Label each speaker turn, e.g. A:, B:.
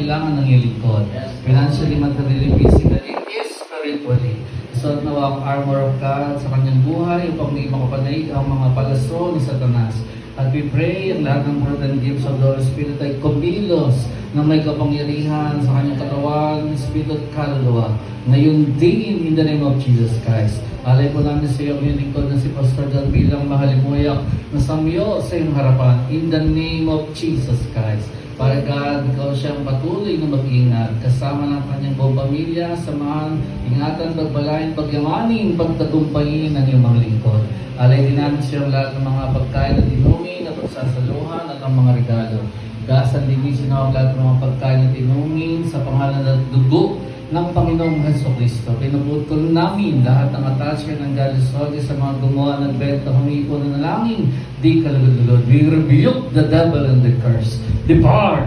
A: pangangailangan ng iyong lingkod. Financially, materially, physically, spiritually. So, nawa ang armor of God sa kanyang buhay upang hindi makapanay ang mga palaso ni Satanas. At we pray ang lahat ng fruit and gifts of the Holy Spirit ay kumilos na may kapangyarihan sa kanyang katawan, Espiritu at kaluluwa. Ngayon din, in the name of Jesus Christ. Alay po namin sa iyo ang iyong lingkod na si Pastor John bilang mahalimuyak na samyo sa iyong harapan. In the name of Jesus Christ. Para God, ikaw siyang patuloy na mag-ingat kasama ng kanyang buong pamilya, samahan, ingatan, pagbalain, pagyamanin, pagtagumpayin ng iyong mga lingkod. Alay din namin sa iyo lahat ng mga pagkain at inumin at pagsasaluhan at ang mga regalo. Gasan din ang lahat ng mga pagkain at inumin sa pangalan at dugo ng Panginoong Jesucristo. Pinuputol namin lahat ng atasya ng galis sa mga gumawa ng benta, humingi po na nalangin, di kalagad-lugod. We rebuke the devil and the curse. Depart!